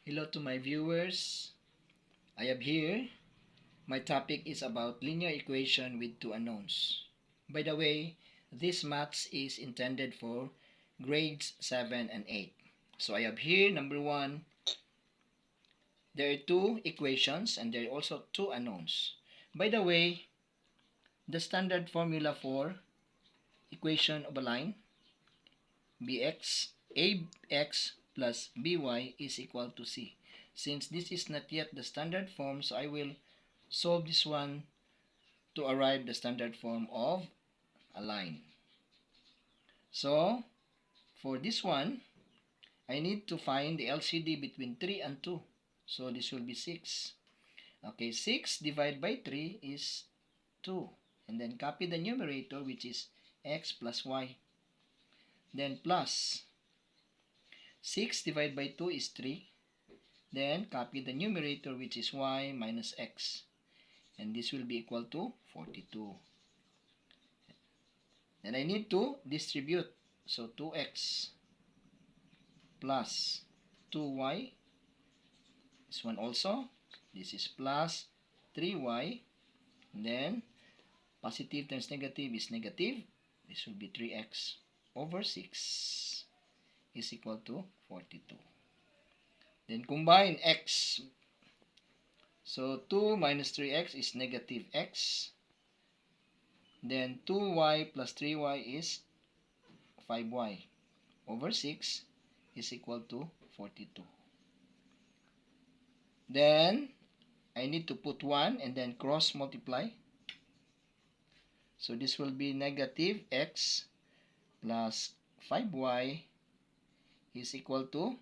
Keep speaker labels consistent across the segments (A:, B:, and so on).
A: Hello to my viewers. I am here. My topic is about linear equation with two unknowns. By the way, this maths is intended for grades 7 and 8. So I have here number 1. There are two equations and there are also two unknowns. By the way, the standard formula for equation of a line ax plus by is equal to c. Since this is not yet the standard form, so I will solve this one to arrive the standard form of a line. So, for this one, I need to find the LCD between 3 and 2. So, this will be 6. Okay, 6 divided by 3 is 2. And then copy the numerator, which is x plus y. Then plus 6 divided by 2 is 3. Then copy the numerator, which is y minus x. And this will be equal to 42. Then I need to distribute. So 2x plus 2y. This one also. This is plus 3y. And then positive times negative is negative. This will be 3x over 6 is equal to 42. Then combine x. So 2 minus 3x is negative x. Then 2y plus 3y is 5y over 6 is equal to 42. Then I need to put 1 and then cross multiply. So this will be negative x plus 5y is equal to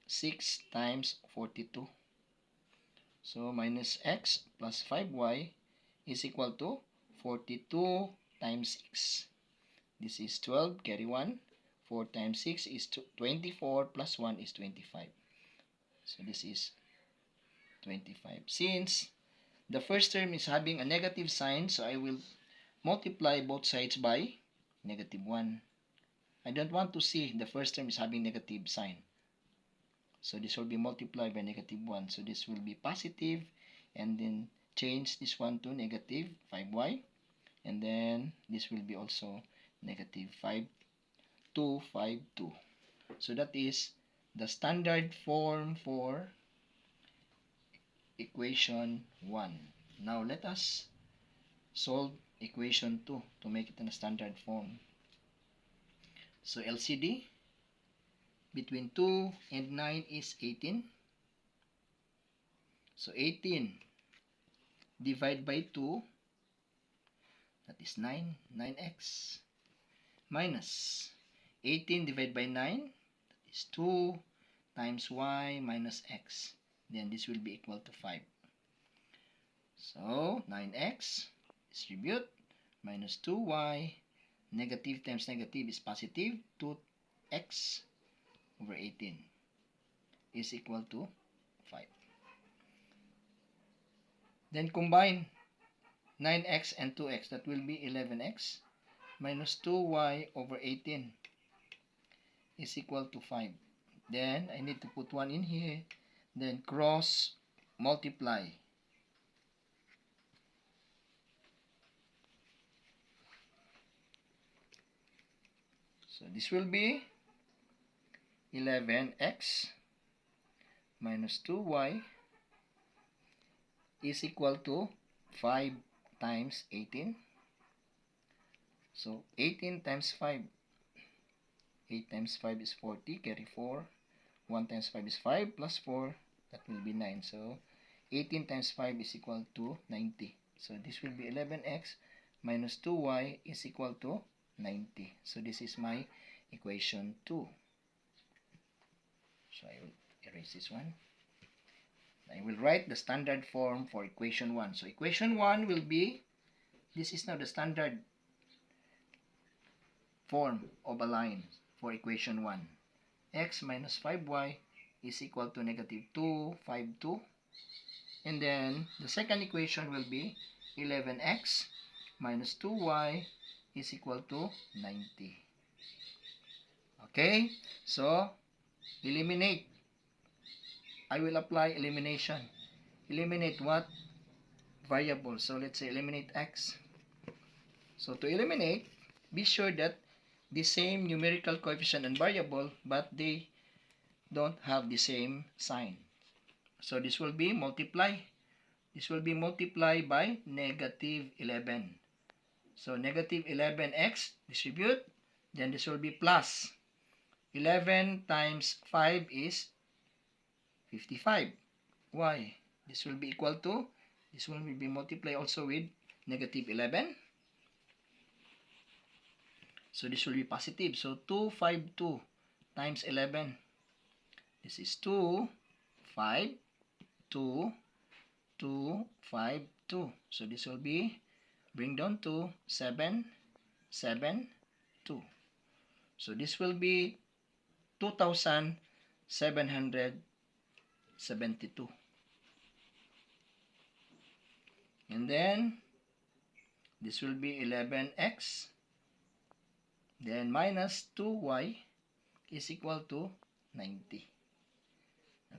A: 6 times 42. So minus x plus 5y is equal to 42 times 6. This is 12, carry 1. 4 times 6 is 24, plus 1 is 25. So this is 25. Since the first term is having a negative sign, so I will multiply both sides by negative 1. I don't want to see the first term is having negative sign. So this will be multiplied by negative 1. So this will be positive, and then change this one to negative 5y. And then this will be also negative 5, 2, 5, 2. So that is the standard form for equation 1. Now let us solve equation 2 to make it in a standard form. So LCD between 2 and 9 is 18. So 18 divided by 2, that is 9, 9x, minus 18 divided by 9, that is 2 times y minus x. Then this will be equal to 5. So 9x, distribute, minus 2y, negative times negative is positive, 2x over 18 is equal to 5. Then combine 9x and 2x, that will be 11x, minus 2y over 18 is equal to 5. Then I need to put 1 in here, then cross multiply. So this will be 11x minus 2y is equal to 5 times 18. So 18 times 5. 8 times 5 is 40, carry 4. 1 times 5 is 5, plus 4, that will be 9. So 18 times 5 is equal to 90. So this will be 11x minus 2y is equal to 90. So this is my equation 2. So I will erase this one. I will write the standard form for equation 1. So equation 1 will be, this is now the standard form of a line for equation 1. X minus 5y is equal to negative 2, 5, 2. And then the second equation will be 11x minus 2y is equal to 90. Okay, so eliminate I will apply elimination. Eliminate what? Variable. So let's say eliminate x. So to eliminate, be sure that the same numerical coefficient and variable, but they don't have the same sign. So this will be multiply. This will be multiplied by negative 11. So negative 11x, distribute. Then this will be plus. 11 times 5 is 55. Why? This will be equal to, this will be multiplied also with negative 11. So this will be positive. So 252 times 11. This is 2, 5, 2, 2, 5, 2. So this will be, bring down to 7, 7, 2. So this will be 2,772. And then this will be 11x. Then minus 2y is equal to 90.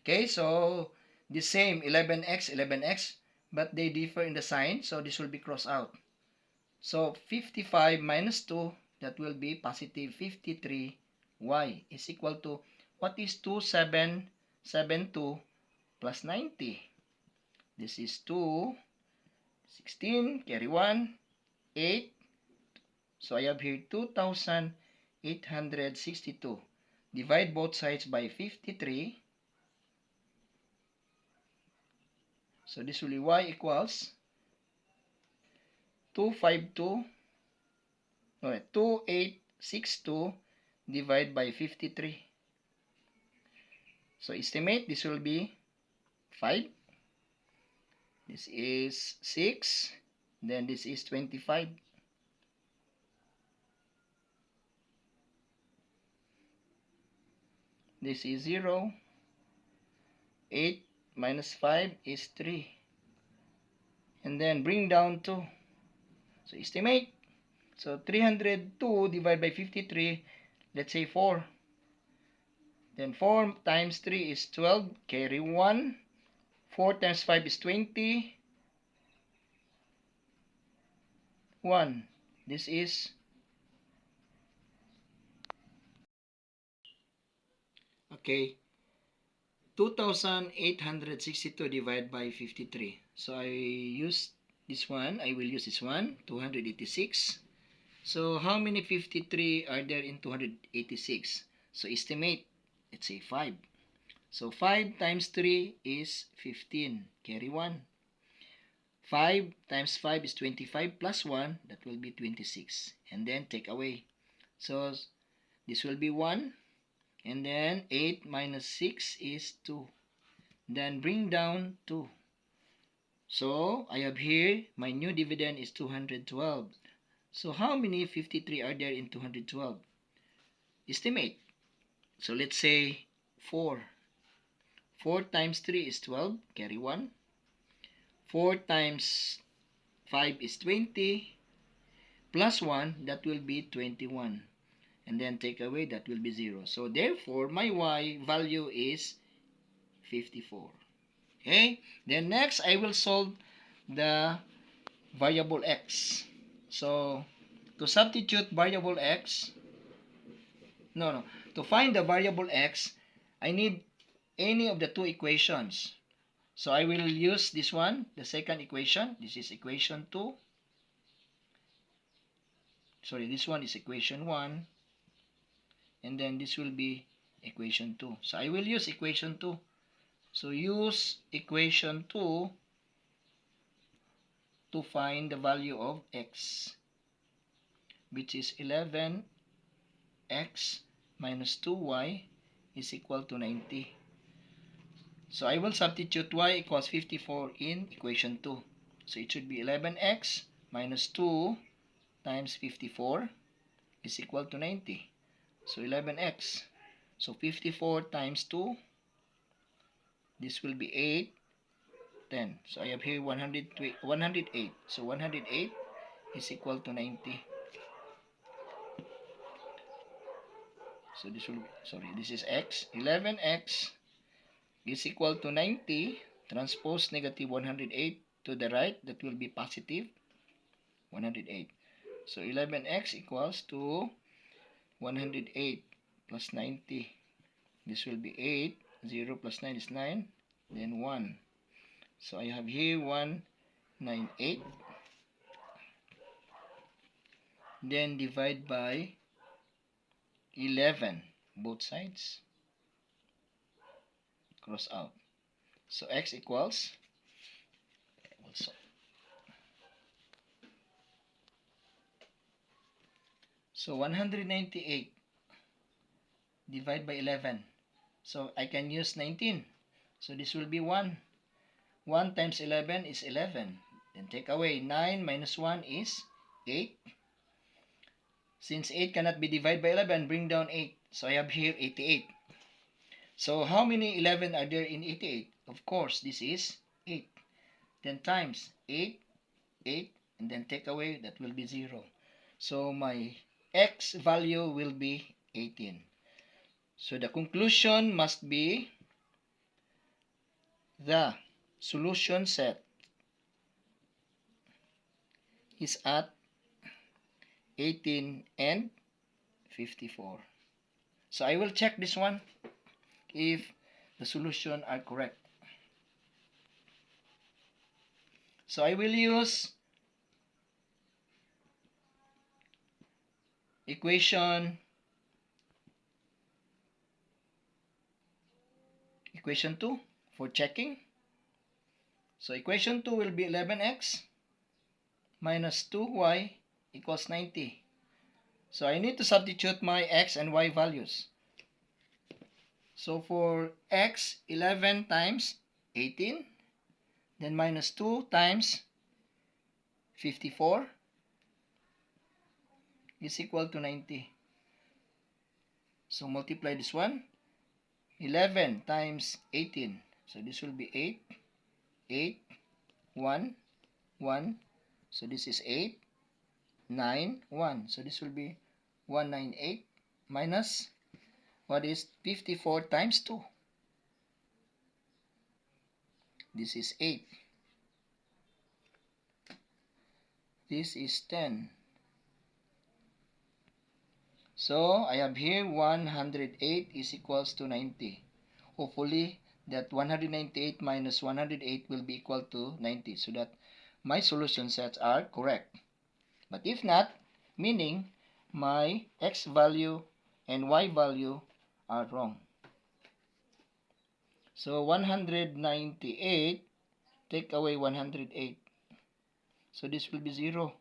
A: Okay, so the same 11x, 11x, but they differ in the sign, so this will be crossed out. So 55 minus 2, that will be positive 53y is equal to, what is 2772 plus 90? This is 2, 16, carry 1, 8. So I have here 2,862. Divide both sides by 53. So this will be y equals 252, 2862 divided by 53. So estimate, this will be 5. This is 6. Then this is 25. This is 0. 8 minus 5 is 3. And then bring down 2. So estimate. So 302 divided by 53, let's say 4. Then 4 times 3 is 12. Carry 1. 4 times 5 is 20. 1. This is, okay, 2,862 divided by 53. So I use this one. I will use this one. 286. So how many 53 are there in 286? So estimate. Let's say 5. So 5 times 3 is 15. Carry 1. 5 times 5 is 25 plus 1. That will be 26. And then take away. So this will be 1. And then 8 minus 6 is 2. Then bring down 2. So I have here, my new dividend is 212. So how many 53 are there in 212? Estimate. So let's say 4. 4 times 3 is 12. Carry 1. 4 times 5 is 20. Plus 1, that will be 21. And then take away, that will be 0. So therefore, my y value is 54. Okay? Then next, I will solve the variable x. So, to substitute variable x, to find the variable x, I need any of the two equations. So, I will use this one, the second equation. This is equation 2. Sorry, this one is equation 1. And then this will be equation 2. So, I will use equation 2. So, use equation 2 to find the value of x, which is 11x minus 2y is equal to 90. So, I will substitute y equals 54 in equation 2. So, it should be 11x minus 2 times 54 is equal to 90. So, 11x. So, 54 times 2, this will be 8, 10. So, I have here 108. So, 108 is equal to 90. So, this will be, sorry, this is x. 11x is equal to 90. Transpose negative 108 to the right. That will be positive 108. So 11x equals to 108 plus 90. This will be 8. 0 plus 9 is 9. Then 1. So I have here 198. Then divide by 11. Both sides. Cross out. So x equals also. So 198 divide by 11. So I can use 19. So this will be 1. 1 times 11 is 11. Then take away 9 minus 1 is 8. Since 8 cannot be divided by 11, bring down 8. So I have here 88. So how many 11 are there in 88? Of course, this is 8. Then times 8, 8, and then take away, that will be 0. So my x value will be 18. So the conclusion must be the solution set is at 18 and 54. So I will check this one if the solution are correct. So I will use equation 2 for checking. So equation 2 will be 11x minus 2y equals 90. So I need to substitute my x and y values. So for x, 11 times 18, then minus 2 times 54 is equal to 90. So multiply this one. 11 times 18. So this will be 8. 8, 1, 1. So this is 8, 9, 1. So this will be 198 minus what is 54 times 2. This is 8. This is 10. So I have here 108 is equals to 90. Hopefully that 198 minus 108 will be equal to 90, so that my solution sets are correct. But if not, meaning my x value and y value are wrong. So 198, take away 108. So this will be 0.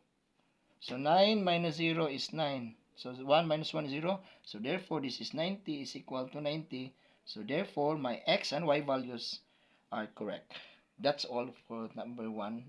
A: So 9 minus 0 is 9. So 1 minus 1 is 0. So therefore this is 90 is equal to 90. So therefore my x and y values are correct. That's all for number 1.